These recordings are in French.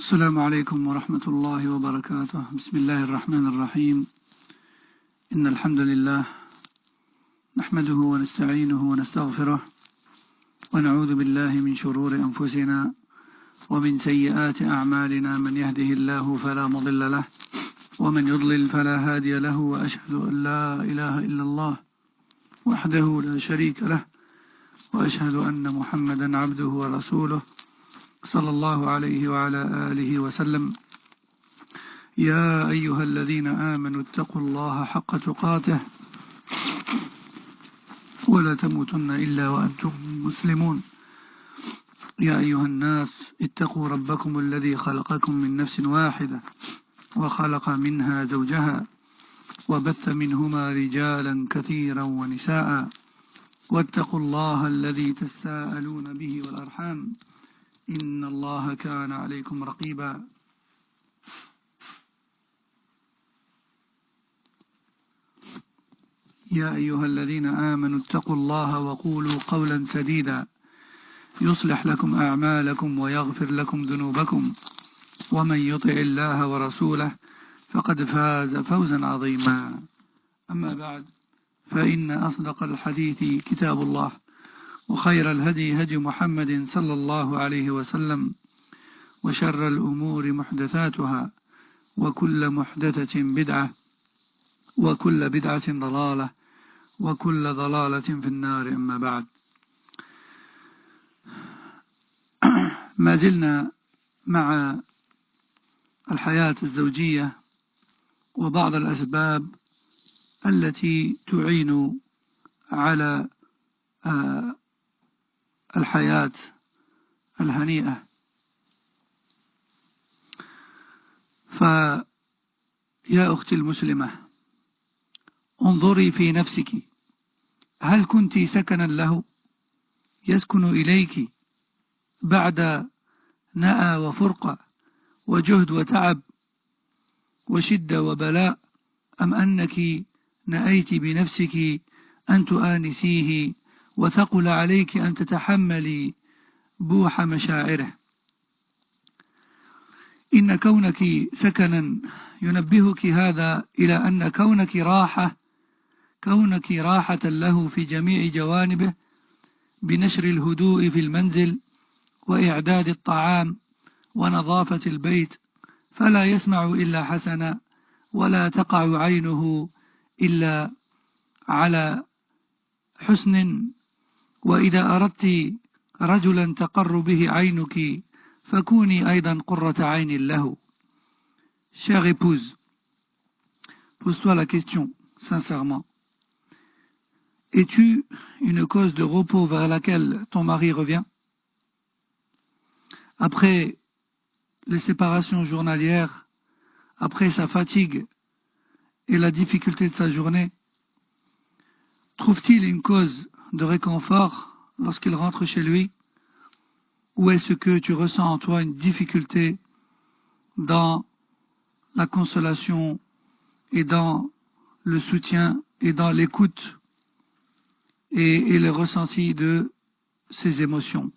السلام عليكم ورحمة الله وبركاته. بسم الله الرحمن الرحيم. إن الحمد لله نحمده ونستعينه ونستغفره ونعوذ بالله من شرور أنفسنا ومن سيئات أعمالنا. من يهده الله فلا مضل له ومن يضلل فلا هادي له، وأشهد أن لا إله إلا الله وحده لا شريك له، وأشهد أن محمدا عبده ورسوله صلى الله عليه وعلى آله وسلم. يا أيها الذين آمنوا اتقوا الله حق تقاته ولا تموتن إلا وأنتم مسلمون. يا أيها الناس اتقوا ربكم الذي خلقكم من نفس واحدة وخلق منها زوجها وبث منهما رجالا كثيرا ونساء، واتقوا الله الذي تساءلون به والأرحام إن الله كان عليكم رقيبا. يا أيها الذين آمنوا اتقوا الله وقولوا قولا سديدا يصلح لكم أعمالكم ويغفر لكم ذنوبكم، ومن يطع الله ورسوله فقد فاز فوزا عظيما. أما بعد، فإن أصدق الحديث كتاب الله، وخير الهدي هدي محمد صلى الله عليه وسلم، وشر الأمور محدثاتها، وكل محدثة بدعة، وكل بدعة ضلالة، وكل ضلالة في النار. أما بعد، ما زلنا مع الحياة الزوجية وبعض الأسباب التي تعين على الحياة الهنيئة. فيا أختي المسلمة، انظري في نفسك، هل كنت سكنا له يسكن إليك بعد نأى وفرقة وجهد وتعب وشدة وبلاء، أم أنك نأيت بنفسك أن تؤانسيه وثقل عليك أن تتحملي بوح مشاعره؟ إن كونك سكنا ينبهك هذا إلى أن كونك راحة له في جميع جوانبه، بنشر الهدوء في المنزل وإعداد الطعام ونظافة البيت، فلا يسمع إلا حسنا، ولا تقع عينه إلا على حسن. وإذا أردت رجلا تقر به عينك فكوني أيضا قرة عين له. Chère épouse, pose-toi la question sincèrement. Es-tu une cause de repos vers laquelle ton mari revient? Après les séparations journalières, après sa fatigue et la difficulté de sa journée, trouve-t-il une cause de réconfort lorsqu'il rentre chez lui? Ou est-ce que tu ressens en toi une difficulté dans la consolation et dans le soutien et dans l'écoute et le ressenti de ses émotions?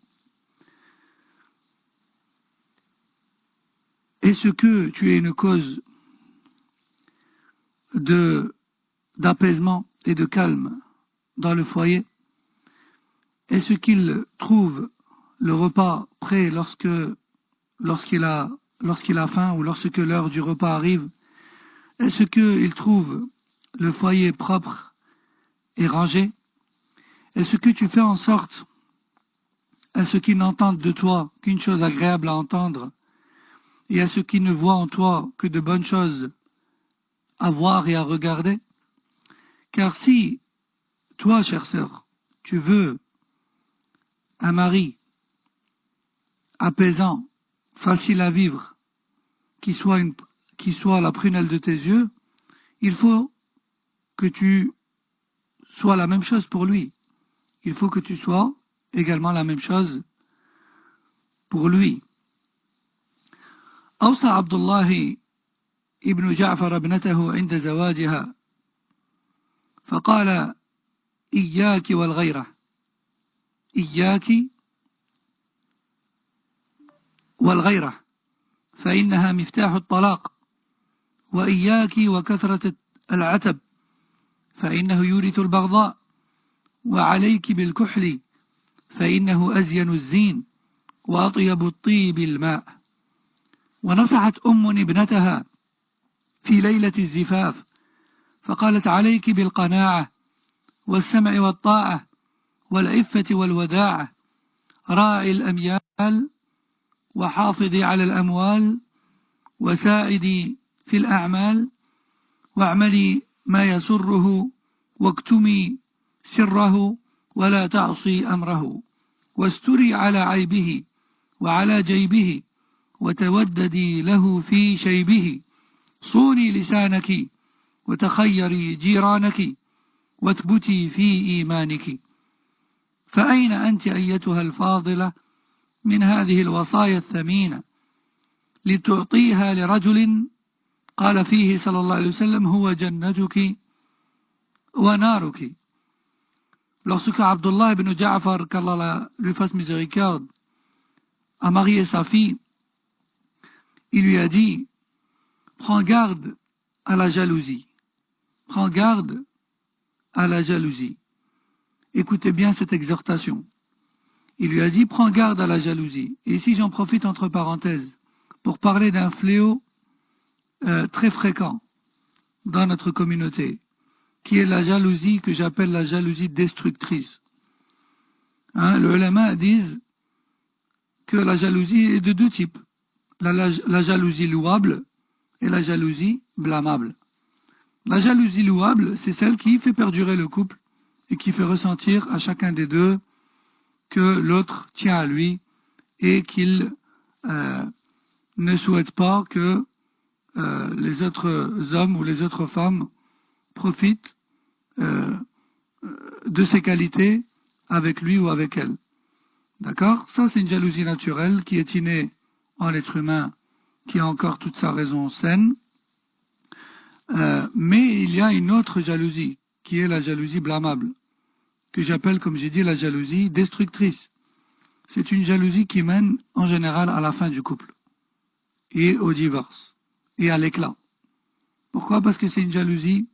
Est-ce que tu es une cause d'apaisement et de calme dans le foyer? Est-ce qu'il trouve le repas prêt lorsqu'il a faim ou lorsque l'heure du repas arrive? Est-ce qu'il trouve le foyer propre et rangé? Est-ce que tu fais en sorte à ce qu'il n'entende de toi qu'une chose agréable à entendre, et à ce qu'il ne voit en toi que de bonnes choses à voir et à regarder? Car si toi, chère sœur, tu veux un mari apaisant, facile à vivre, qui soit la prunelle de tes yeux, il faut que tu sois la même chose pour lui. Il faut que tu sois également la même chose pour lui. أوصى عبد الله ابن جعفر ابنته عند زواجها فقال: إياك والغيرة، إياك والغيرة، فإنها مفتاح الطلاق وإياك وكثرة العتب فإنه يورث البغضاء وعليك بالكحل فإنه أزين الزين وأطيب الطيب الماء. ونصحت ابنتها في ليلة الزفاف فقالت عليك بالقناعة والسمع والطاعة والعفة والوداعة راعي الأميال وحافظي على الأموال وساعدي في الأعمال واعملي ما يسره واكتمي سره ولا تعصي أمره واستري على عيبه وعلى جيبه وتوددي له في شيبه صوني لسانك وتخيري جيرانك واثبتي في إيمانك. فأين أنت أيتها الفاضلة من هذه الوصايا الثمينة لتعطيها لرجل قال فيه صلى الله عليه وسلم هو جنتك ونارك. Lorsque Abdullah ibn Ja'far, qu'Allah lui fasse miséricorde, a marié sa fille, il lui a dit prends garde à la jalousie, prends garde à la jalousie. Écoutez bien cette exhortation. Il lui a dit prends garde à la jalousie. Et ici j'en profite entre parenthèses pour parler d'un fléau très fréquent dans notre communauté, qui est la jalousie que j'appelle la jalousie destructrice. Les ulama disent que la jalousie est de deux types, la jalousie louable et la jalousie blâmable. La jalousie louable, c'est celle qui fait perdurer le couple et qui fait ressentir à chacun des deux que l'autre tient à lui et qu'il ne souhaite pas que les autres hommes ou les autres femmes profitent de ses qualités avec lui ou avec elle. D'accord? Ça, c'est une jalousie naturelle qui est innée en l'être humain, qui a encore toute sa raison saine. Mais il y a une autre jalousie, qui est la jalousie blâmable, que j'appelle, comme j'ai dit, la jalousie destructrice. C'est une jalousie qui mène, en général, à la fin du couple, et au divorce, et à l'éclat. Pourquoi? Parce que c'est une jalousie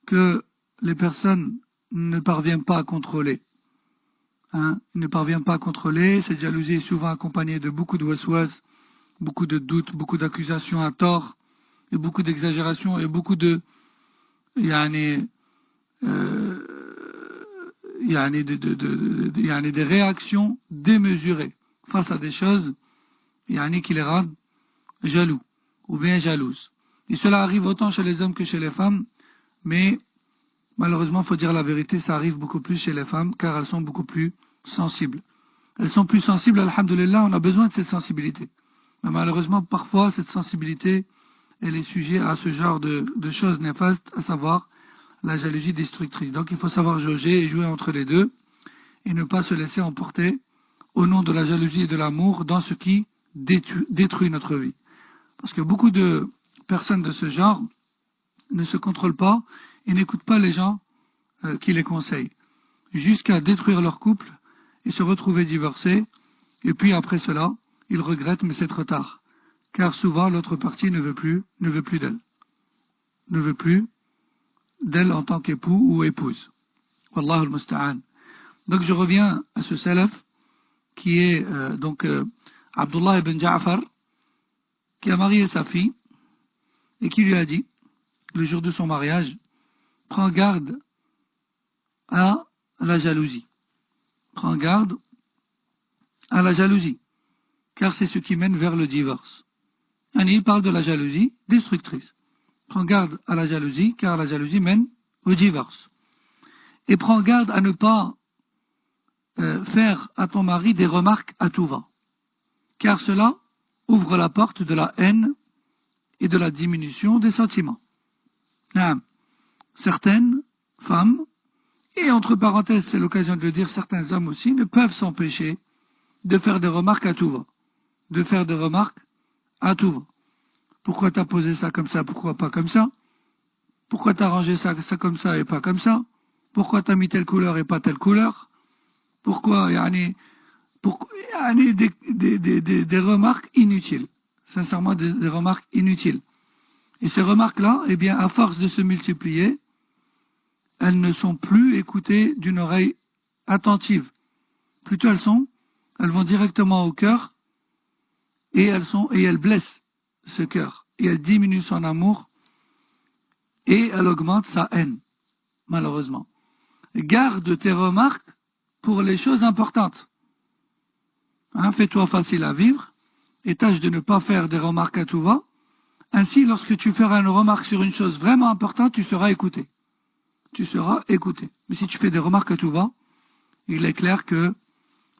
que les personnes ne parviennent pas à contrôler. Ils ne parviennent pas à contrôler. Cette jalousie est souvent accompagnée de beaucoup de waswas, beaucoup de doutes, beaucoup d'accusations à tort, et beaucoup d'exagérations, et beaucoup de des réactions démesurées face à des choses qui les rendent jaloux ou bien jalouses. Et cela arrive autant chez les hommes que chez les femmes, mais malheureusement, il faut dire la vérité, ça arrive beaucoup plus chez les femmes, car elles sont beaucoup plus sensibles. Elles sont plus sensibles, alhamdoulilah, on a besoin de cette sensibilité. Mais malheureusement, parfois, cette sensibilité, elle est sujet à ce genre de choses néfastes, à savoir la jalousie destructrice. Donc il faut savoir jauger et jouer entre les deux, et ne pas se laisser emporter au nom de la jalousie et de l'amour dans ce qui détruit notre vie. Parce que beaucoup de personnes de ce genre ne se contrôlent pas et n'écoutent pas les gens qui les conseillent, jusqu'à détruire leur couple et se retrouver divorcés, et puis après cela, ils regrettent, mais c'est trop tard. Car souvent, l'autre partie ne veut plus d'elle. Ne veut plus d'elle en tant qu'époux ou épouse. Wallahu al-musta'an. Donc je reviens à ce salaf, qui est Abdullah ibn Ja'far, qui a marié sa fille, et qui lui a dit, le jour de son mariage, prends garde à la jalousie. Prends garde à la jalousie, car c'est ce qui mène vers le divorce. Et il parle de la jalousie destructrice. Prends garde à la jalousie, car la jalousie mène au divorce. Et prends garde à ne pas faire à ton mari des remarques à tout va, car cela ouvre la porte de la haine et de la diminution des sentiments. Certaines femmes, et entre parenthèses, c'est l'occasion de le dire, certains hommes aussi, ne peuvent s'empêcher de faire des remarques à tout va. De faire des remarques à tout va. Pourquoi t'as posé ça comme ça, pourquoi pas comme ça? Pourquoi t'as rangé ça comme ça et pas comme ça? Pourquoi t'as mis telle couleur et pas telle couleur? Pourquoi, des remarques inutiles. sincèrement des remarques inutiles. Et ces remarques-là, eh bien, à force de se multiplier, elles ne sont plus écoutées d'une oreille attentive. Plutôt elles vont directement au cœur et elles blessent ce cœur. Et elles diminuent son amour et elles augmentent sa haine, malheureusement. Garde tes remarques pour les choses importantes. Fais-toi facile à vivre et tâche de ne pas faire des remarques à tout va. Ainsi, lorsque tu feras une remarque sur une chose vraiment importante, tu seras écouté. Tu seras écouté. Mais si tu fais des remarques à tout va, il est clair que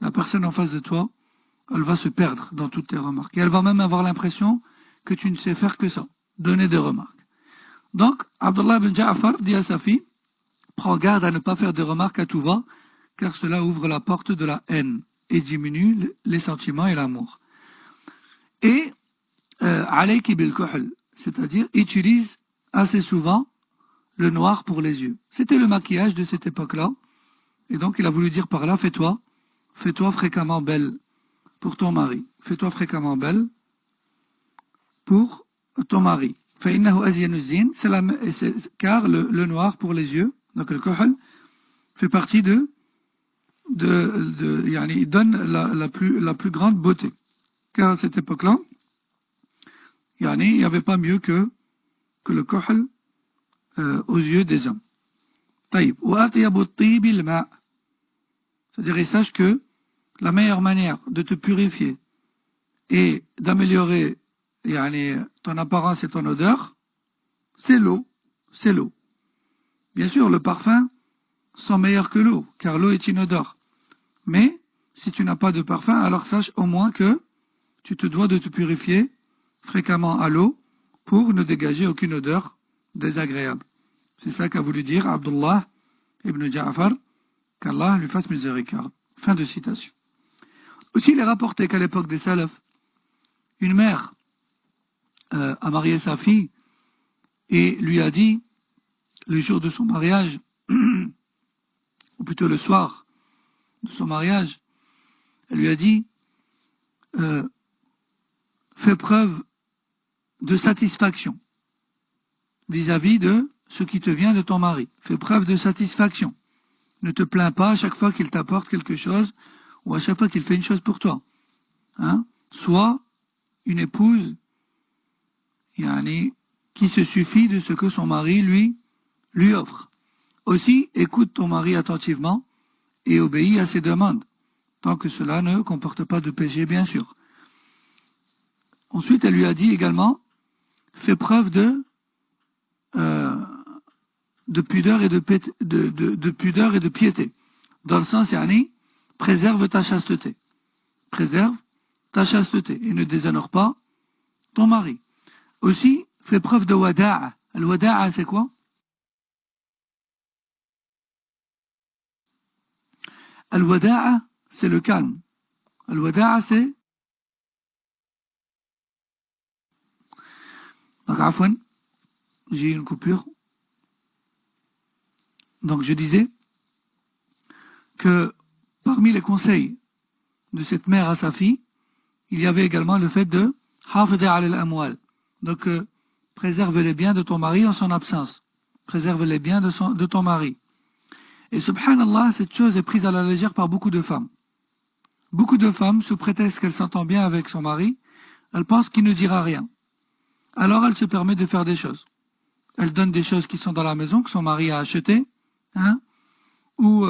la personne en face de toi, elle va se perdre dans toutes tes remarques. Et elle va même avoir l'impression que tu ne sais faire que ça, donner des remarques. Donc, Abdullah ibn Ja'far dit à sa fille, prends garde à ne pas faire des remarques à tout va, car cela ouvre la porte de la haine et diminue les sentiments et l'amour. Et alayki bil kuhl, c'est-à-dire utilise assez souvent le noir pour les yeux. C'était le maquillage de cette époque-là. Et donc il a voulu dire par là, fais-toi fréquemment belle pour ton mari. Fais-toi fréquemment belle pour ton mari. Car le noir pour les yeux, donc le kuhl, fait partie il donne la plus grande beauté. Car à cette époque-là, il n'y avait pas mieux que le kuhl aux yeux des hommes. C'est-à-dire, et sache que la meilleure manière de te purifier et d'améliorer ton apparence et ton odeur, c'est l'eau. C'est l'eau. Bien sûr, le parfum sont meilleurs que l'eau, car l'eau est inodore. Mais si tu n'as pas de parfum, alors sache au moins que tu te dois de te purifier fréquemment à l'eau pour ne dégager aucune odeur désagréable. C'est ça qu'a voulu dire Abdullah ibn Ja'far, qu'Allah lui fasse miséricorde. Fin de citation. Aussi, il est rapporté qu'à l'époque des Salaf, une mère a marié sa fille et lui a dit, le jour de son mariage, ou plutôt le soir de son mariage, elle lui a dit, fais preuve de satisfaction vis-à-vis de ce qui te vient de ton mari. Fais preuve de satisfaction. Ne te plains pas à chaque fois qu'il t'apporte quelque chose ou à chaque fois qu'il fait une chose pour toi. Sois une épouse qui se suffit de ce que son mari lui offre. Aussi, écoute ton mari attentivement et obéis à ses demandes, tant que cela ne comporte pas de péché, bien sûr. Ensuite, elle lui a dit également, fais preuve de pudeur et de pudeur et de piété. Dans le sens, préserve ta chasteté. Préserve ta chasteté et ne déshonore pas ton mari. Aussi, fais preuve de wada'a. Le wada'a, c'est quoi? Al-wada'a, c'est le calme. Al-wada'a, c'est... Donc, afwan, j'ai eu une coupure. Donc, je disais que parmi les conseils de cette mère à sa fille, il y avait également le fait de hafidha ala al-amwal. Donc, préserve les biens de ton mari en son absence. Préserve les biens de ton mari. Et subhanallah, cette chose est prise à la légère par beaucoup de femmes. Beaucoup de femmes, sous prétexte qu'elle s'entend bien avec son mari, elles pensent qu'il ne dira rien. Alors elle se permet de faire des choses. Elle donne des choses qui sont dans la maison, que son mari a achetées, ou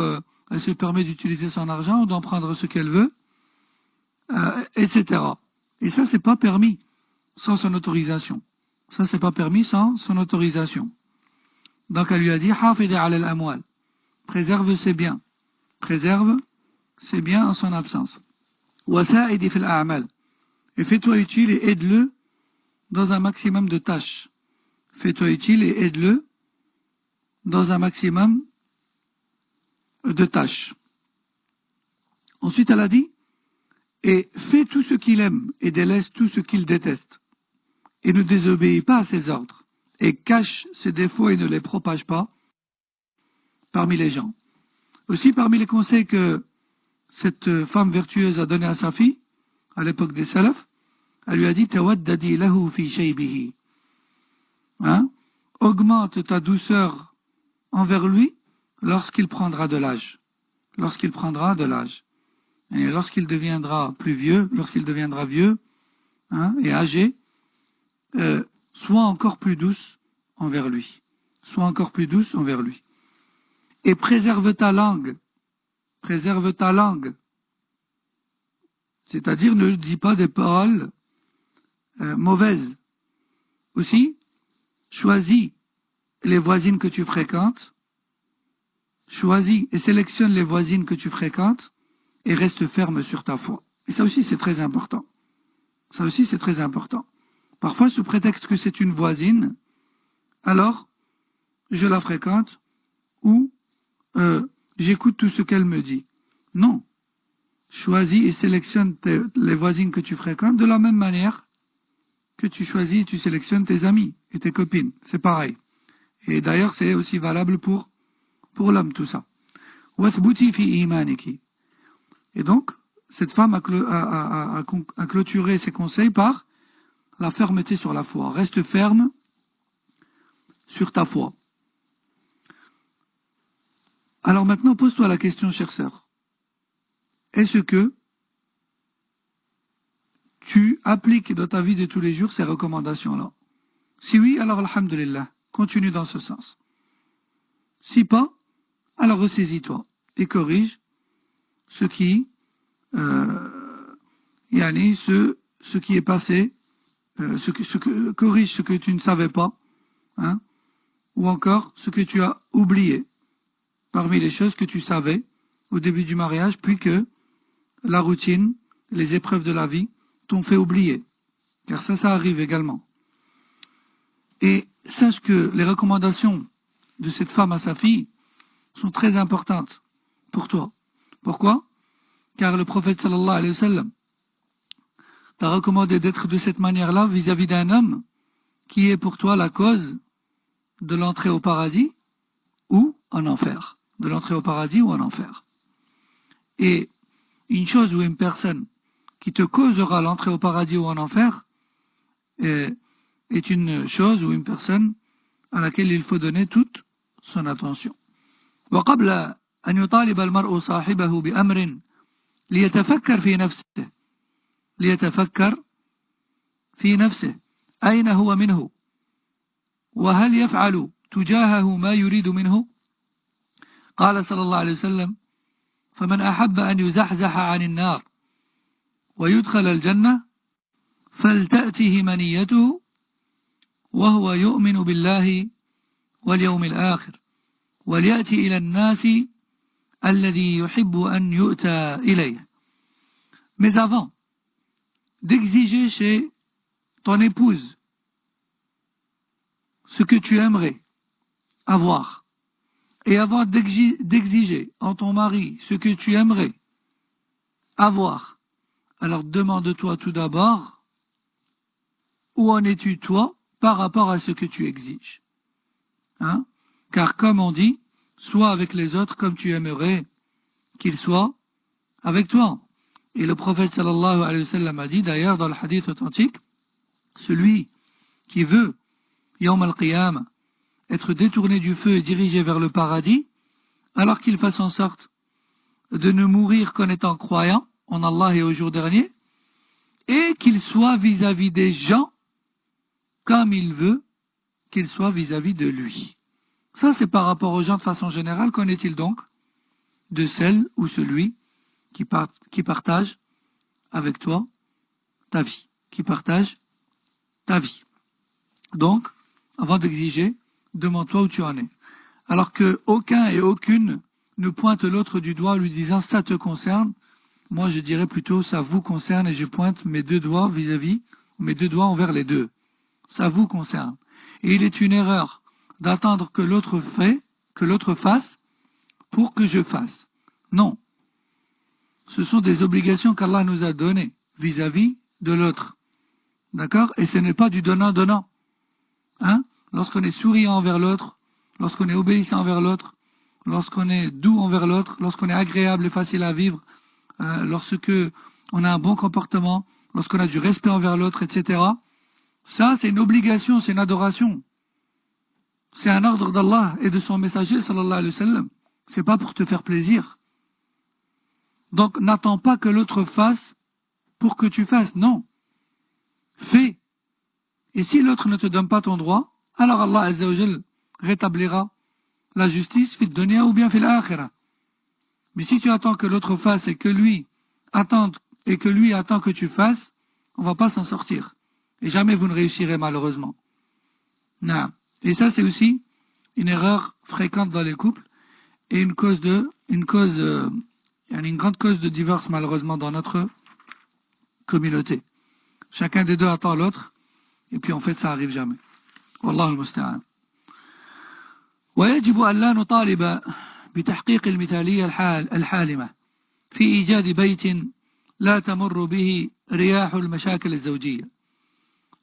elle se permet d'utiliser son argent ou d'en prendre ce qu'elle veut, etc. Et ça, c'est pas permis sans son autorisation. Ça, c'est pas permis sans son autorisation. Donc elle lui a dit, hafidha ala al-amwal. Préserve ses biens. Préserve ses biens en son absence. Wasa'idi fil a'mal. Et fais-toi utile et aide-le dans un maximum de tâches. Fais-toi utile et aide-le dans un maximum de tâches. Ensuite, elle a dit, et fais tout ce qu'il aime et délaisse tout ce qu'il déteste. Et ne désobéis pas à ses ordres. Et cache ses défauts et ne les propage pas parmi les gens. Aussi, parmi les conseils que cette femme vertueuse a donné à sa fille, à l'époque des salafs, Elle lui a dit tawaddadi lahu fi shaybihi. Hein? Augmente ta douceur envers lui lorsqu'il prendra de l'âge. Lorsqu'il prendra de l'âge. Et lorsqu'il deviendra plus vieux, lorsqu'il deviendra vieux, hein, et âgé, sois encore plus douce envers lui. Sois encore plus douce envers lui. Et préserve ta langue. Préserve ta langue. C'est-à-dire ne dis pas des paroles mauvaises. Aussi, choisis les voisines que tu fréquentes. Choisis et sélectionne les voisines que tu fréquentes et reste ferme sur ta foi. Et ça aussi, c'est très important. Ça aussi, c'est très important. Parfois, sous prétexte que c'est une voisine, alors, je la fréquente ou j'écoute tout ce qu'elle me dit. Non. Choisis et sélectionne les voisines que tu fréquentes de la même manière que tu choisis et tu sélectionnes tes amis et tes copines. C'est pareil. Et d'ailleurs, c'est aussi valable pour l'homme, tout ça. Wathbuti fi imaniki. Et donc, cette femme a clôturé ses conseils par la fermeté sur la foi. Reste ferme sur ta foi. Alors maintenant, pose-toi la question, chère sœur. Est-ce que tu appliques dans ta vie de tous les jours ces recommandations-là? Si oui, alors alhamdulillah, continue dans ce sens. Si pas, alors ressaisis-toi et corrige ce qui est passé, corrige ce que tu ne savais pas, hein, ou encore ce que tu as oublié parmi les choses que tu savais au début du mariage, puis que la routine, les épreuves de la vie t'ont fait oublier. Car ça arrive également. Et sache que les recommandations de cette femme à sa fille sont très importantes pour toi. Pourquoi? Car le prophète sallallahu alayhi wa sallam t'a recommandé d'être de cette manière-là vis-à-vis d'un homme qui est pour toi la cause de l'entrée au paradis ou en enfer. De l'entrée au paradis ou en enfer. Et une chose ou une personne qui te causera l'entrée au paradis ou en enfer est une chose ou une personne à laquelle il faut donner toute son attention. وقبل أن يطالب المرء صاحبه بأمر ليتفكر في نفسه أين هو منه وهل يفعل تجاهه ما يريد منه. قال صلى الله عليه وسلم فمن أحب أن يزحزح عن النار ويدخل الجنة فلتأته منيته وهو يؤمن بالله واليوم الآخر وليأتي إلى الناس الذي يحب أن يؤتى إليه. Mais avant d'exiger chez ton épouse ce que tu aimerais avoir, et avant d'exiger en ton mari ce que tu aimerais avoir, alors demande-toi tout d'abord où en es-tu toi par rapport à ce que tu exiges, hein? Car comme on dit, sois avec les autres comme tu aimerais qu'ils soient avec toi. Et le prophète sallallahu alayhi wa sallam a dit d'ailleurs dans le hadith authentique, celui qui veut Yawm al-Qiyamah être détourné du feu et dirigé vers le paradis, alors qu'il fasse en sorte de ne mourir qu'en étant croyant en Allah et au jour dernier, et qu'il soit vis-à-vis des gens comme il veut qu'il soit vis-à-vis de lui. Ça, c'est par rapport aux gens de façon générale. Qu'en est-il donc de celle ou celui qui partage avec toi ta vie, qui partage ta vie. Donc, avant d'exiger, demande-toi où tu en es. Alors que aucun et aucune ne pointe l'autre du doigt en lui disant « ça te concerne », moi je dirais plutôt « ça vous concerne » et je pointe mes deux doigts vis-à-vis, mes deux doigts envers les deux. Ça vous concerne. Et il est une erreur d'attendre que l'autre fasse pour que je fasse. Non. Ce sont des obligations qu'Allah nous a données vis-à-vis de l'autre. D'accord? Et ce n'est pas du donnant-donnant. Hein? Lorsqu'on est souriant envers l'autre, lorsqu'on est obéissant envers l'autre, lorsqu'on est doux envers l'autre, lorsqu'on est agréable et facile à vivre, lorsque on a un bon comportement lorsqu'on a du respect envers l'autre, etc. Ça, c'est une obligation, c'est une adoration. C'est un ordre d'Allah et de son messager, sallallahu alayhi wa sallam. C'est pas pour te faire plaisir. Donc, n'attends pas que l'autre fasse pour que tu fasses. Non. Fais. Et si l'autre ne te donne pas ton droit, alors Allah Azza wa Jal rétablira la justice, fit dunya ou bien fit l'akhirah. Mais si tu attends que l'autre fasse et que lui attend que tu fasses, on va pas s'en sortir. Et jamais vous ne réussirez malheureusement. Non. Et ça c'est aussi une erreur fréquente dans les couples et une grande cause de divorce malheureusement dans notre communauté. Chacun des deux attend l'autre et puis en fait ça arrive jamais. Wallahu al-musta'an. ويجب أن لا نطالب بتحقيق المثالية الحالمة في إيجاد بيت لا تمر به رياح المشاكل الزوجية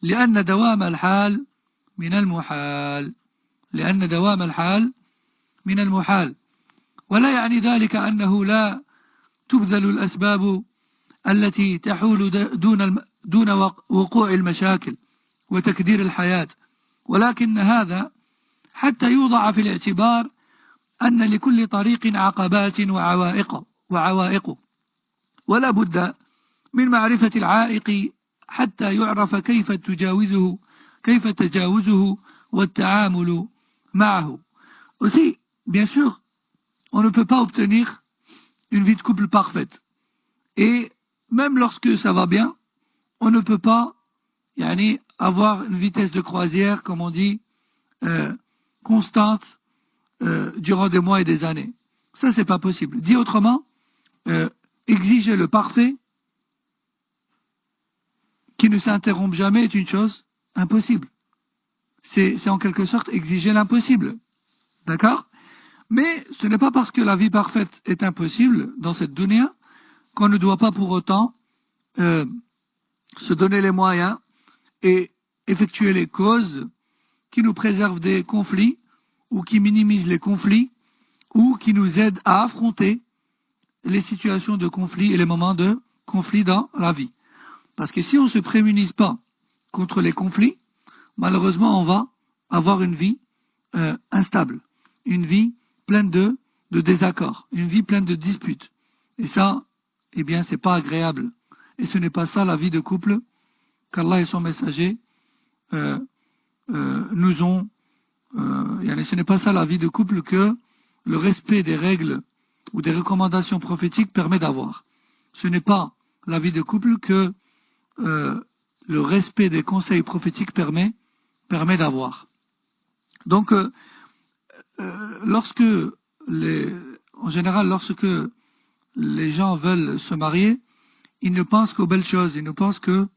لأن دوام الحال من المحال ولا يعني ذلك أنه لا تبذل الأسباب التي تحول دون وقوع المشاكل وتكدير الحياة ولكن هذا حتى يوضع في الاعتبار أن لكل طريق عقبات وعوائق ولا بد من معرفة العائق حتى يعرف كيف تجاوزه والتعامل معه. Aussi, bien sûr, on ne peut pas obtenir une vie de couple parfaite. Et même lorsque ça va bien, on ne peut pas avoir une vitesse de croisière, comme on dit, constante durant des mois et des années. Ça, c'est pas possible. Dit autrement, exiger le parfait qui ne s'interrompt jamais est une chose impossible. C'est en quelque sorte exiger l'impossible. D'accord? Mais ce n'est pas parce que la vie parfaite est impossible dans cette dunya qu'on ne doit pas pour autant se donner les moyens et effectuer les causes qui nous préservent des conflits ou qui minimisent les conflits ou qui nous aident à affronter les situations de conflit et les moments de conflit dans la vie. Parce que si on ne se prémunise pas contre les conflits, malheureusement on va avoir une vie instable, une vie pleine de désaccords, une vie pleine de disputes. Et ça, eh bien, c'est pas agréable. Et ce n'est pas ça la vie de couple qu'Allah et son messager nous ont. Ce n'est pas ça la vie de couple que le respect des règles ou des recommandations prophétiques permet d'avoir. Ce n'est pas la vie de couple que le respect des conseils prophétiques permet d'avoir. Donc, en général, lorsque les gens veulent se marier, ils ne pensent qu'aux belles choses, ils ne pensent qu'aux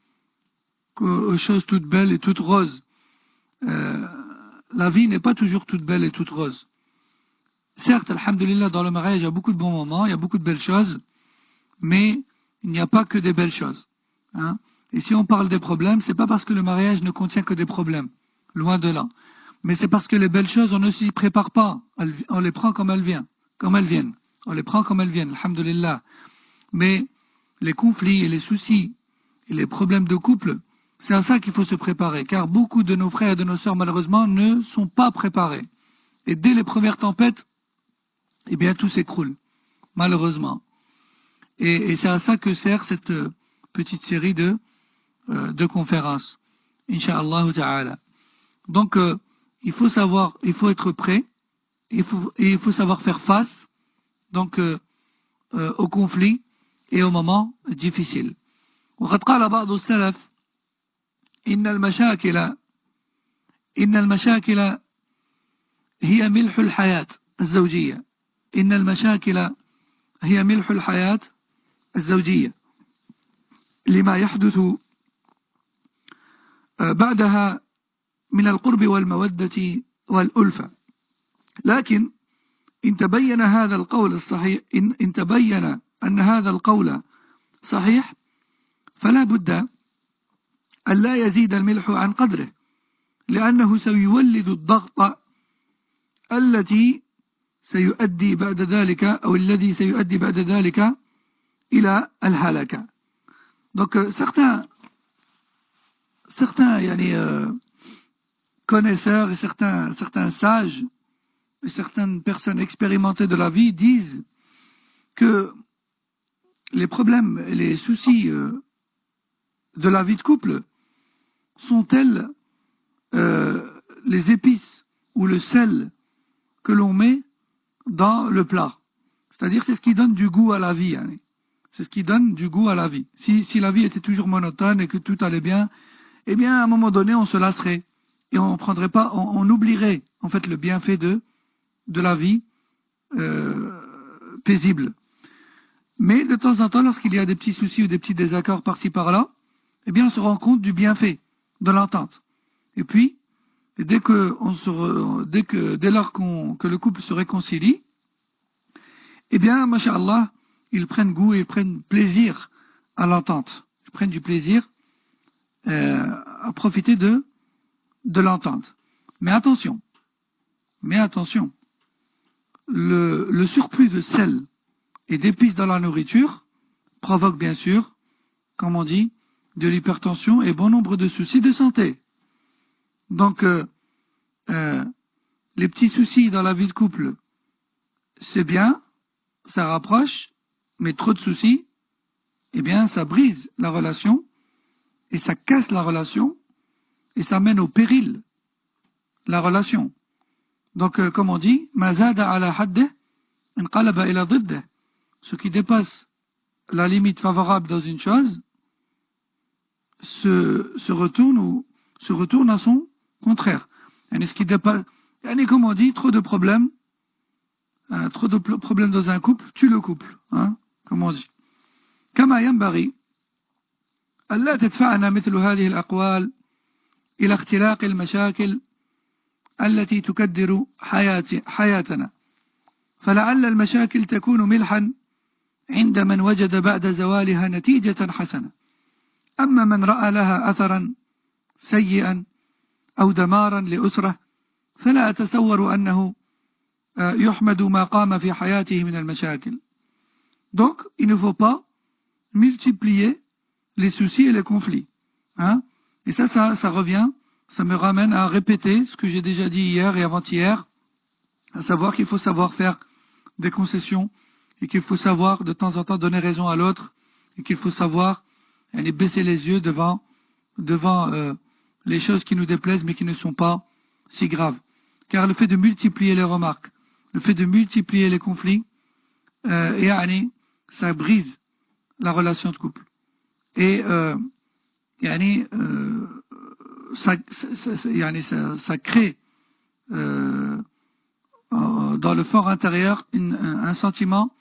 choses toutes belles et toutes roses. La vie n'est pas toujours toute belle et toute rose. Certes, alhamdulillah, dans le mariage, il y a beaucoup de bons moments, il y a beaucoup de belles choses, mais il n'y a pas que des belles choses. Hein. Et si on parle des problèmes, c'est pas parce que le mariage ne contient que des problèmes, loin de là. Mais c'est parce que les belles choses, on ne s'y prépare pas. On les prend comme elles viennent. On les prend comme elles viennent, alhamdulillah. Mais les conflits et les soucis et les problèmes de couple, c'est à ça qu'il faut se préparer. Car beaucoup de nos frères et de nos sœurs, malheureusement, ne sont pas préparés. Et dès les premières tempêtes, eh bien, tout s'écroule. Malheureusement. Et c'est à ça que sert cette petite série de conférences. Inch'Allah ta'ala. Donc, il faut être prêt. Il faut savoir faire face donc aux conflits et aux moments difficiles. وقد قال بعض السلف إن المشاكل هي ملح الحياة الزوجية. إن المشاكل هي ملح الحياة الزوجية لما يحدث بعدها من القرب والمودة والألفة. لكن إن تبين هذا القول الصحيح إن تبين أن هذا القول صحيح فلا بد أن لا يزيد الملح عن قدره لأنه سيولد الضغط الذي سيؤدي بعد ذلك إلى الهلكة. Donc certains connaisseurs et certains sages et certaines personnes expérimentées de la vie disent que les problèmes et les soucis de la vie de couple sont tels les épices ou le sel que l'on met dans le plat. C'est-à-dire c'est ce qui donne du goût à la vie. Hein. C'est ce qui donne du goût à la vie. Si la vie était toujours monotone et que tout allait bien, eh bien à un moment donné on se lasserait et on prendrait pas, on oublierait en fait le bienfait de la vie paisible. Mais de temps en temps, lorsqu'il y a des petits soucis ou des petits désaccords par-ci par-là, eh bien on se rend compte du bienfait de l'entente. Et puis, dès lors que le couple se réconcilie, eh bien, masha'Allah, ils prennent goût et ils prennent plaisir à l'entente. Ils prennent du plaisir à profiter de l'entente. Mais attention, le surplus de sel et d'épices dans la nourriture provoque bien sûr, comme on dit, de l'hypertension et bon nombre de soucis de santé. Donc, les petits soucis dans la vie de couple, c'est bien, ça rapproche, mais trop de soucis, eh bien, ça brise la relation, et ça casse la relation, et ça mène au péril la relation. Donc, comme on dit, ma zada ala haddeh, inqalaba ila diddeh. Ce qui dépasse la limite favorable dans une chose se retourne à son contraire. Et ce qui dépasse, comme on dit, trop de problèmes dans un couple tue le couple, hein, comme on dit. كما ينبغي ألا تدفعنا مثل هذه الأقوال إلى اختلاق المشاكل التي تكدر حياتنا فلعل المشاكل تكون ملحا عند من وجد بعد زوالها نتيجة حسنة أما من رأى لها أثرا سيئا أو دمارا لأسرة فلا أتصور أنه يحمد ما قام في حياته من المشاكل. Donc, il ne faut pas multiplier les soucis et les conflits. Hein? Et ça revient, ça me ramène à répéter ce que j'ai déjà dit hier et avant-hier, à savoir qu'il faut savoir faire des concessions et qu'il faut savoir de temps en temps donner raison à l'autre et qu'il faut savoir aller baisser les yeux devant les choses qui nous déplaisent mais qui ne sont pas si graves. Car le fait de multiplier les remarques, le fait de multiplier les conflits, ça brise la relation de couple. Et ça crée dans le fort intérieur un sentiment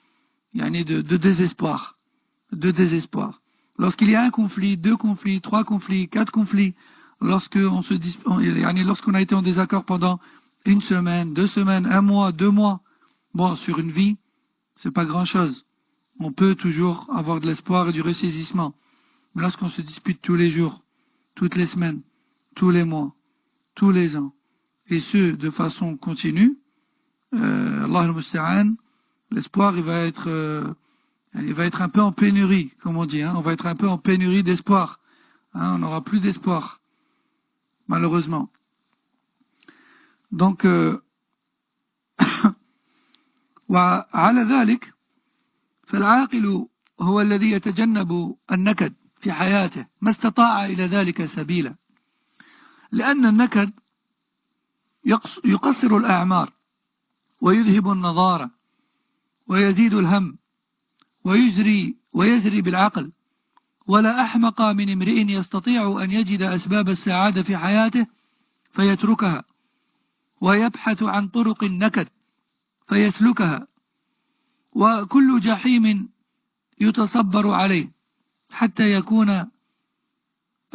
de désespoir. Lorsqu'il y a un conflit, 2 conflits, 3 conflits, 4 conflits, lorsqu'on a été en désaccord pendant 1 semaine, 2 semaines, 1 mois, 2 mois, bon, sur une vie, c'est pas grand-chose. On peut toujours avoir de l'espoir et du ressaisissement. Mais lorsqu'on se dispute tous les jours, toutes les semaines, tous les mois, tous les ans, et ce, de façon continue, Allah al-Musta'an, l'espoir, il va être un peu en pénurie, comme on dit. Hein, on va être un peu en pénurie d'espoir. Hein, on n'aura plus d'espoir, malheureusement. Donc, وعلى ذلك فالعاقل هو الذي يتجنب النكد في حياته ما استطاع إلى ذلك سبيلا لأن النكد يقصر الأعمار ويذهب النضارة ويزيد الهم ويزري بالعقل ولا أحمق من امرئ يستطيع أن يجد أسباب السعادة في حياته فيتركها ويبحث عن طرق النكد فيسلكها وكل جحيم يتصبر عليه حتى يكون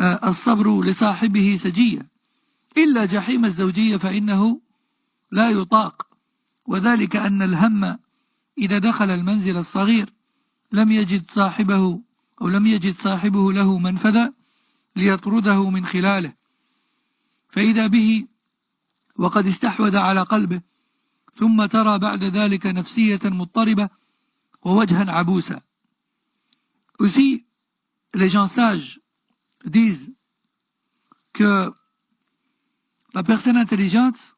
الصبر لصاحبه سجيا إلا جحيم الزوجية فإنه لا يطاق وذلك أن الهم إذا دخل المنزل الصغير لم يجد صاحبه له منفذا ليطرده من خلاله فإذا به وقد استحوذ على قلبه ثم ترى بعد ذلك نفسية مضطربة ووجها عبوسا. Aussi, les gens sages disent que la personne intelligente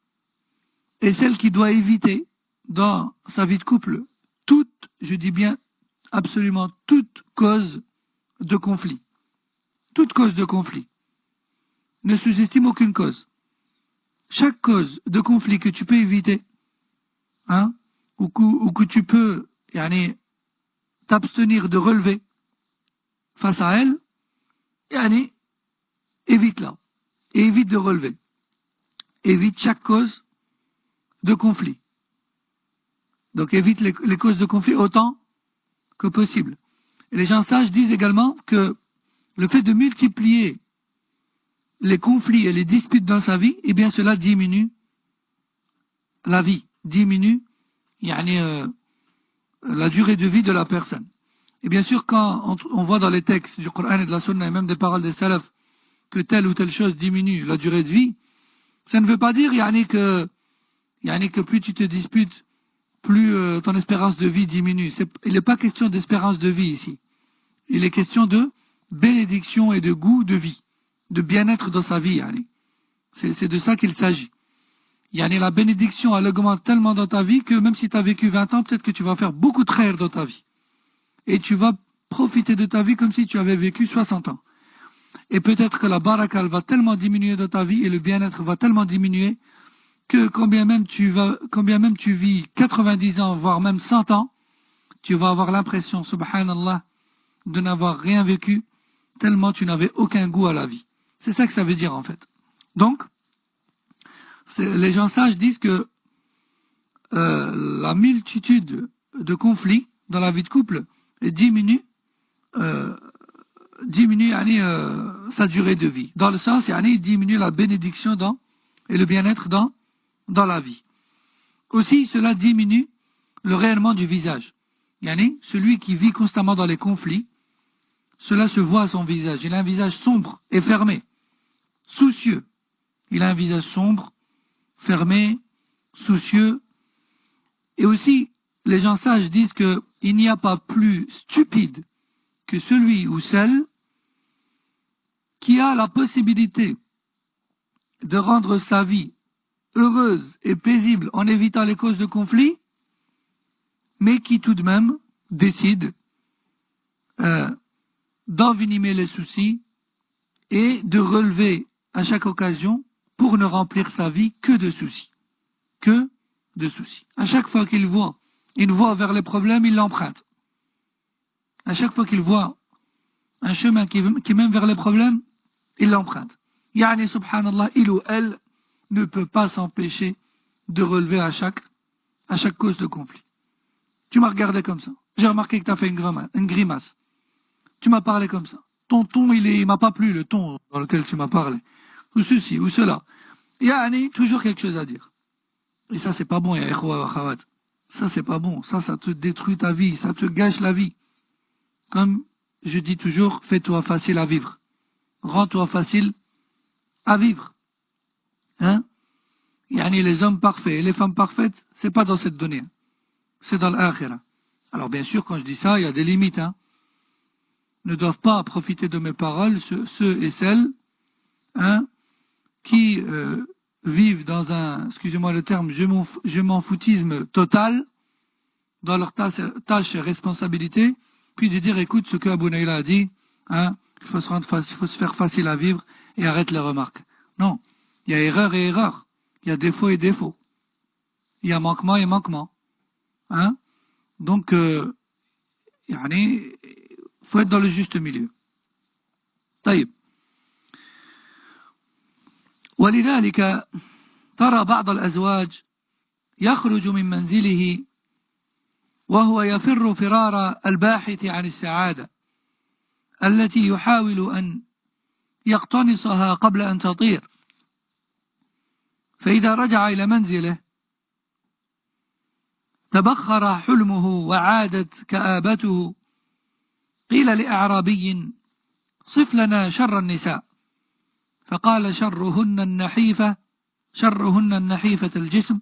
est celle qui doit éviter dans sa vie de couple toute, je dis bien absolument toute cause de conflit. Toute cause de conflit. Ne sous-estime aucune cause. Chaque cause de conflit que tu peux éviter, hein, ou que tu peux t'abstenir de relever face à elle, évite-la. Et évite de relever. Évite chaque cause de conflit. Donc évite les causes de conflit autant que possible. Et les gens sages disent également que le fait de multiplier les conflits et les disputes dans sa vie, eh bien cela diminue la vie, diminue la durée de vie de la personne. Et bien sûr, quand on voit dans les textes du Coran et de la Sunna et même des paroles des salafs que telle ou telle chose diminue la durée de vie, ça ne veut pas dire que plus tu te disputes, plus ton espérance de vie diminue. Il n'est pas question d'espérance de vie ici. Il est question de bénédiction et de goût de vie, de bien-être dans sa vie. C'est de ça qu'il s'agit. La bénédiction, elle augmente tellement dans ta vie que même si tu as vécu 20 ans, peut-être que tu vas faire beaucoup de khair dans ta vie. Et tu vas profiter de ta vie comme si tu avais vécu 60 ans. Et peut-être que la baraka, elle va tellement diminuer dans ta vie et le bien-être va tellement diminuer que quand bien même tu vis 90 ans, voire même 100 ans, tu vas avoir l'impression, subhanallah, de n'avoir rien vécu tellement tu n'avais aucun goût à la vie. C'est ça que ça veut dire en fait. Donc, les gens sages disent que la multitude de conflits dans la vie de couple diminue sa durée de vie. Dans le sens, il diminue la bénédiction et le bien-être dans la vie. Aussi, cela diminue le rayonnement du visage. Celui qui vit constamment dans les conflits, cela se voit à son visage. Il a un visage sombre et fermé, soucieux. Il a un visage sombre, fermé, soucieux. Et aussi, les gens sages disent qu'il n'y a pas plus stupide que celui ou celle qui a la possibilité de rendre sa vie heureuse et paisible en évitant les causes de conflit, mais qui tout de même décide d'envenimer les soucis et de relever à chaque occasion pour ne remplir sa vie que de soucis. Que de soucis. À chaque fois qu'il voit une voie vers les problèmes, il l'emprunte. À chaque fois qu'il voit un chemin qui mène vers les problèmes, il l'emprunte. Subhanallah, il ou elle ne peut pas s'empêcher de relever à chaque cause de conflit. Tu m'as regardé comme ça. J'ai remarqué que tu as fait une grimace. Tu m'as parlé comme ça. Ton ton, il m'a pas plu, le ton dans lequel tu m'as parlé. Ou ceci, ou cela. Toujours quelque chose à dire. Et ça, c'est pas bon, ya ikhwa wa akhawat. Ça, c'est pas bon. Ça te détruit ta vie. Ça te gâche la vie. Comme je dis toujours, fais-toi facile à vivre. Rends-toi facile à vivre. Les hommes parfaits et les femmes parfaites, c'est pas dans cette donnée. C'est dans l'akhira. Alors bien sûr, quand je dis ça, il y a des limites. Ne doivent pas profiter de mes paroles ceux et celles qui vivent dans un, excusez-moi le terme, je m'en foutisme total dans leurs tâches et responsabilités, puis de dire, écoute, ce que Abou Naïla a dit, il faut se faire facile à vivre et arrête les remarques. Non, il y a erreur et erreur, il y a défaut et défaut, il y a manquement et manquement. Donc, faut être dans le juste milieu. طيب. ولذلك ترى بعض الأزواج يخرج من منزله وهو يفر فرار الباحث عن السعادة التي يحاول أن يقتنصها قبل أن تطير، فإذا رجع إلى منزله تبخر حلمه وعادت كآبته. قيل لأعرابي صف لنا شر النساء، فقال شرهن النحيفة الجسم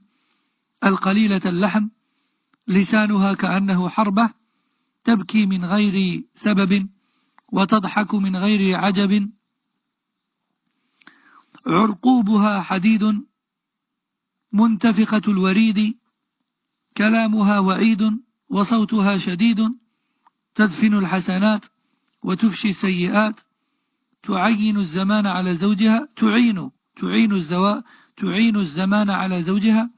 القليلة اللحم لسانها كأنه حربة تبكي من غير سبب وتضحك من غير عجب عرقوبها حديد منتفخة الوريد كلامها وعيد وصوتها شديد تدفن الحسنات وتفشي السيئات تعين الزمان على زوجها تعين الزمان على زوجها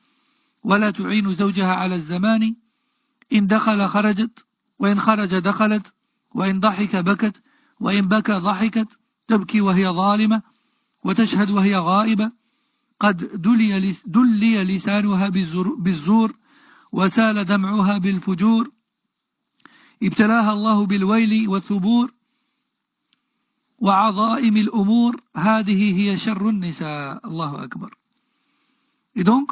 ولا تعين زوجها على الزمان إن دخل خرجت وإن خرج دخلت وإن ضحك بكت وإن بكى ضحكت تبكي وهي ظالمة وتشهد وهي غائبة قد دلي لسانها بالزور وسال دمعها بالفجور ابتلاها الله بالويل والثبور وعظائم الأمور هذه هي شر النساء الله أكبر. Et donc,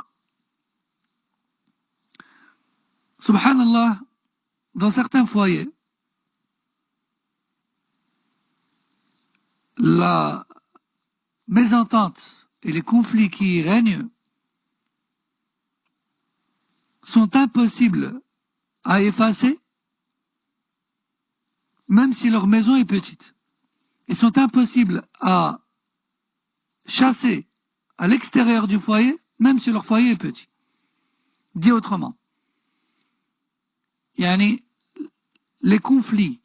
subhanallah, dans certains foyers, la mésentente et les conflits qui y règnent sont impossibles à effacer, même si leur maison est petite. Ils sont impossibles à chasser à l'extérieur du foyer, même si leur foyer est petit. Dit autrement, yani, les conflits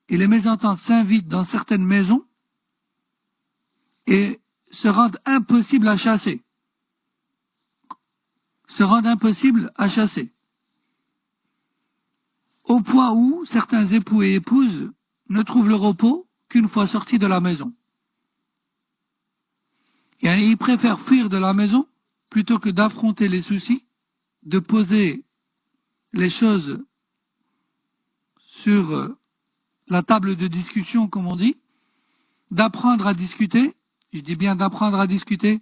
et les mésententes s'invitent dans certaines maisons et se rendent impossibles à chasser. Au point où certains époux et épouses ne trouvent le repos qu'une fois sortis de la maison. Et ils préfèrent fuir de la maison plutôt que d'affronter les soucis, de poser les choses sur la table de discussion, comme on dit, d'apprendre à discuter, je dis bien d'apprendre à discuter,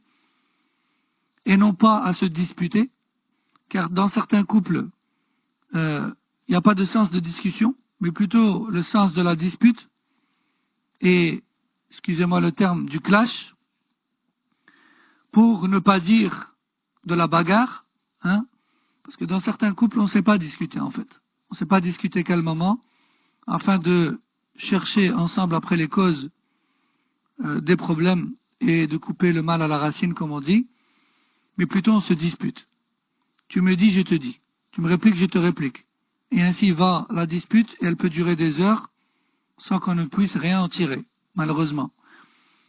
et non pas à se disputer, car dans certains couples, il n'y a pas de sens de discussion, mais plutôt le sens de la dispute, et, excusez-moi le terme, du clash, pour ne pas dire de la bagarre, hein, parce que dans certains couples, on ne sait pas discuter en fait. On ne sait pas discuter calmement, afin de chercher ensemble après les causes des problèmes et de couper le mal à la racine, comme on dit, mais plutôt on se dispute. Tu me dis, je te dis. Tu me répliques, je te réplique. Et ainsi va la dispute, et elle peut durer des heures sans qu'on ne puisse rien en tirer, malheureusement.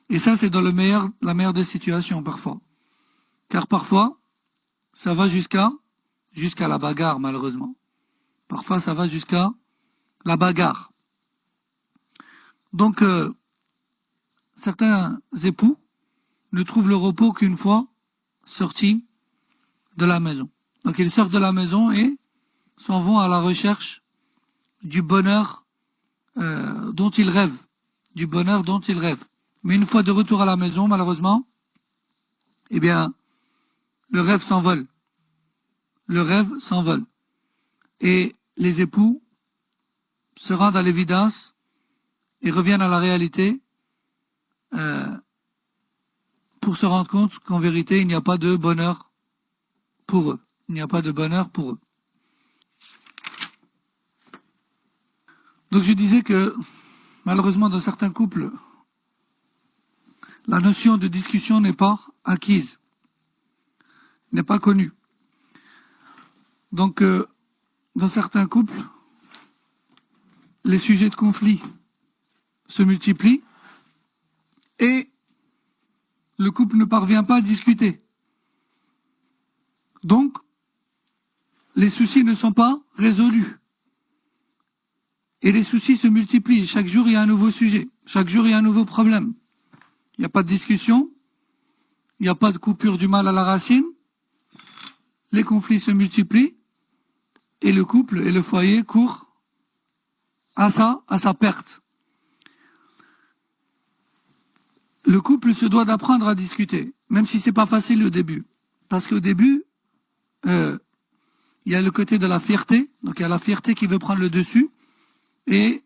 Et ça, c'est dans la meilleure des situations, parfois. Car parfois, ça va jusqu'à la bagarre, malheureusement. Parfois, ça va jusqu'à la bagarre. Donc, certains époux ne trouvent le repos qu'une fois sortis de la maison. Donc, ils sortent de la maison et s'en vont à la recherche du bonheur dont ils rêvent. Du bonheur dont ils rêvent. Mais une fois de retour à la maison, malheureusement, eh bien, le rêve s'envole. Le rêve s'envole. Et les époux se rendent à l'évidence et reviennent à la réalité pour se rendre compte qu'en vérité, il n'y a pas de bonheur pour eux. Il n'y a pas de bonheur pour eux. Donc je disais que, malheureusement, dans certains couples, la notion de discussion n'est pas acquise, n'est pas connue. Donc, dans certains couples, les sujets de conflit se multiplient et le couple ne parvient pas à discuter. Donc, les soucis ne sont pas résolus. Et les soucis se multiplient. Chaque jour, il y a un nouveau sujet. Chaque jour, il y a un nouveau problème. Il n'y a pas de discussion. Il n'y a pas de coupure du mal à la racine. Les conflits se multiplient. Et le couple et le foyer courent à sa perte. Le couple se doit d'apprendre à discuter, même si c'est pas facile au début. Parce qu'au début, il y a le côté de la fierté. Donc il y a la fierté qui veut prendre le dessus. Et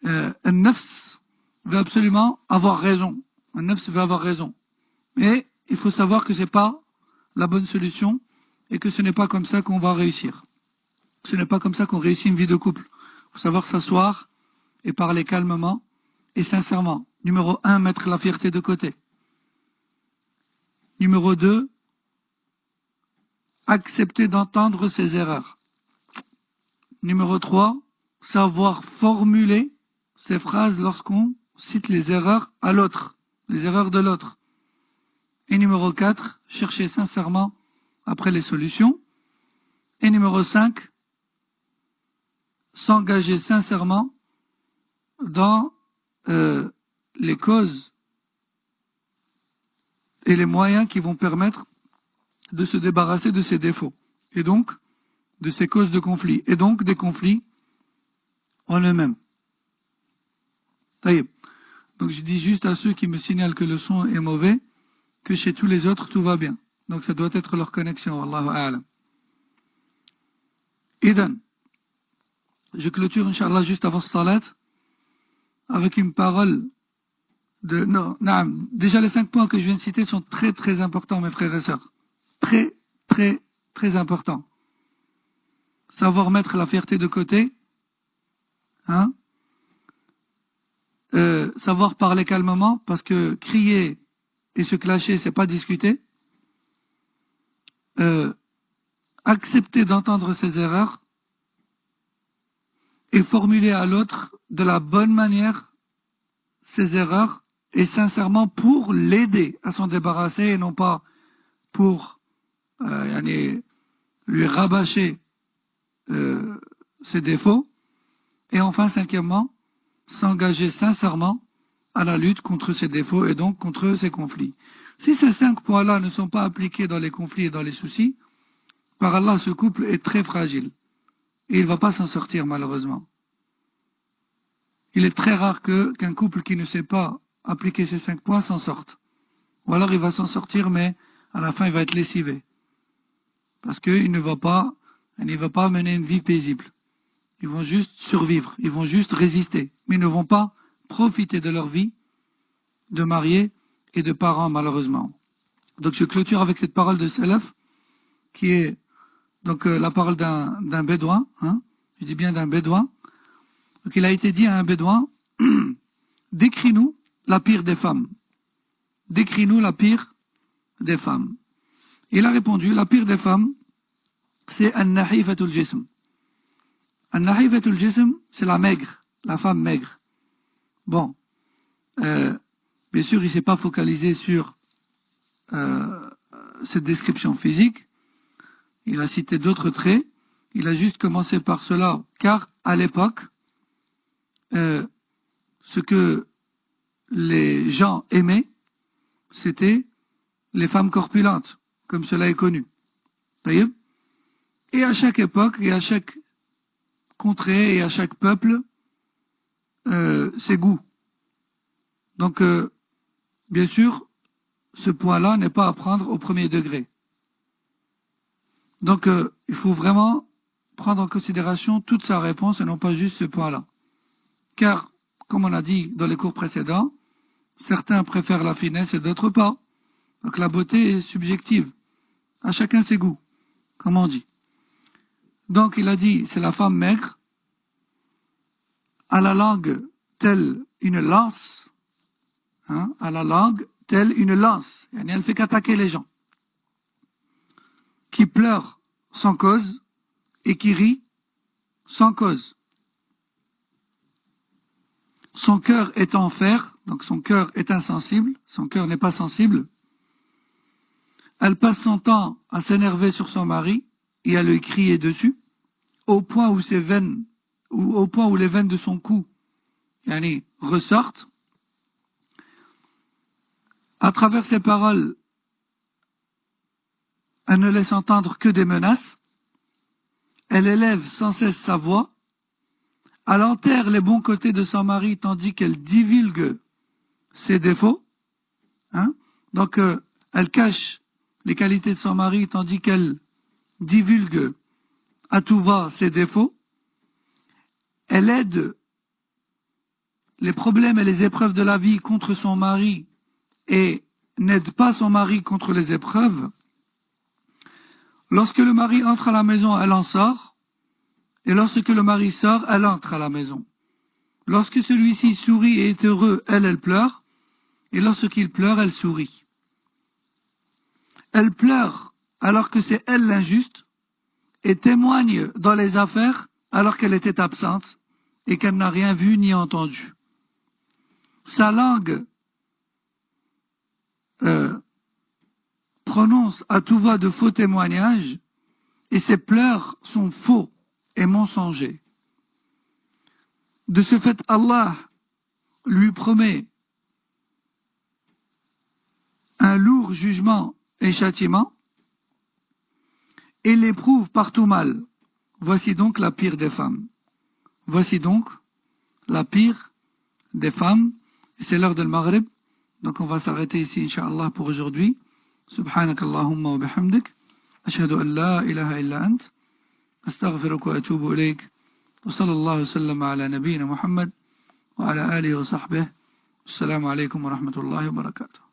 un nafs veut absolument avoir raison. Un nafs veut avoir raison. Mais il faut savoir que c'est pas la bonne solution et que ce n'est pas comme ça qu'on va réussir. Ce n'est pas comme ça qu'on réussit une vie de couple. Il faut savoir s'asseoir et parler calmement et sincèrement. Numéro 1, mettre la fierté de côté. Numéro 2, accepter d'entendre ses erreurs. Numéro 3, savoir formuler ces phrases lorsqu'on cite les erreurs à l'autre, les erreurs de l'autre. Et numéro 4, chercher sincèrement après les solutions. Et numéro 5, s'engager sincèrement dans les causes et les moyens qui vont permettre de se débarrasser de ces défauts, et donc de ces causes de conflit, et donc des conflits en eux-mêmes. Donc je dis juste à ceux qui me signalent que le son est mauvais, que chez tous les autres tout va bien. Donc ça doit être leur connexion, Allahu A'lam. Idan, je clôture, Inch'Allah, juste avant ce salat, avec une parole de... Non, déjà les 5 points que je viens de citer sont très très importants, mes frères et sœurs. Très très très importants. Savoir mettre la fierté de côté, hein, savoir parler calmement, parce que crier et se clasher, c'est pas discuter. Accepter d'entendre ses erreurs et formuler à l'autre de la bonne manière ses erreurs et sincèrement pour l'aider à s'en débarrasser et non pas pour lui rabâcher ses défauts. Et enfin, 5e, s'engager sincèrement à la lutte contre ces défauts et donc contre ces conflits. Si ces 5 points-là ne sont pas appliqués dans les conflits et dans les soucis, par Allah, ce couple est très fragile. Et il ne va pas s'en sortir, malheureusement. Il est très rare qu'un couple qui ne sait pas appliquer ces 5 points s'en sorte. Ou alors il va s'en sortir, mais à la fin, il va être lessivé. Parce qu'il ne va pas mener une vie paisible. Ils vont juste survivre, ils vont juste résister. Mais ils ne vont pas profiter de leur vie de mariés et de parents, malheureusement. Donc je clôture avec cette parole de Salaf, qui est donc la parole d'un bédouin, hein, je dis bien d'un bédouin. Donc il a été dit à un bédouin, décris-nous la pire des femmes. Décris-nous la pire des femmes. Il a répondu, la pire des femmes, c'est an-nahifatul jism. An-nahifatul jism, c'est la maigre, la femme maigre. Bon, bien sûr, il ne s'est pas focalisé sur cette description physique. Il a cité d'autres traits. Il a juste commencé par cela, car à l'époque, ce que les gens aimaient, c'était les femmes corpulentes, comme cela est connu. Et à chaque époque, et à chaque contrée, et à chaque peuple, ses goûts. Donc, bien sûr, ce point-là n'est pas à prendre au premier degré. Donc, il faut vraiment prendre en considération toute sa réponse et non pas juste ce point-là. Car, comme on a dit dans les cours précédents, certains préfèrent la finesse et d'autres pas. Donc la beauté est subjective. À chacun ses goûts, comme on dit. Donc il a dit, c'est la femme maigre, à la langue telle une lance, hein, à la langue telle une lance. Elle ne fait qu'attaquer les gens. Qui pleure sans cause et qui rit sans cause. Son cœur est en fer, donc son cœur est insensible, son cœur n'est pas sensible. Elle passe son temps à s'énerver sur son mari et à lui crier dessus, au point où les veines de son cou ressortent. À travers ses paroles, elle ne laisse entendre que des menaces. Elle élève sans cesse sa voix. Elle enterre les bons côtés de son mari tandis qu'elle divulgue ses défauts. Hein? Donc, elle cache les qualités de son mari tandis qu'elle divulgue à tout va ses défauts. Elle aide les problèmes et les épreuves de la vie contre son mari et n'aide pas son mari contre les épreuves. Lorsque le mari entre à la maison, elle en sort. Et lorsque le mari sort, elle entre à la maison. Lorsque celui-ci sourit et est heureux, elle pleure. Et lorsqu'il pleure, elle sourit. Elle pleure alors que c'est elle l'injuste et témoigne dans les affaires alors qu'elle était absente et qu'elle n'a rien vu ni entendu. Sa langue prononce à tout va de faux témoignages et ses pleurs sont faux et mensongers. De ce fait, Allah lui promet un lourd jugement et châtiment et l'éprouve par tout mal. Voici donc la pire des femmes. Voici donc la pire des femmes. C'est l'heure de Maghrib. Donc on va s'arrêter ici, Inch'Allah, pour aujourd'hui. Subhanak Allahumma wa bihamdik. Ashhadu an la ilaha illa ant. Astaghfiruka wa atubu ilayk. Wa sallallahu sallam ala nabiyyina Muhammad wa ala alihi wa sahbihi. Assalamu alaikum wa rahmatullahi wa barakatuh.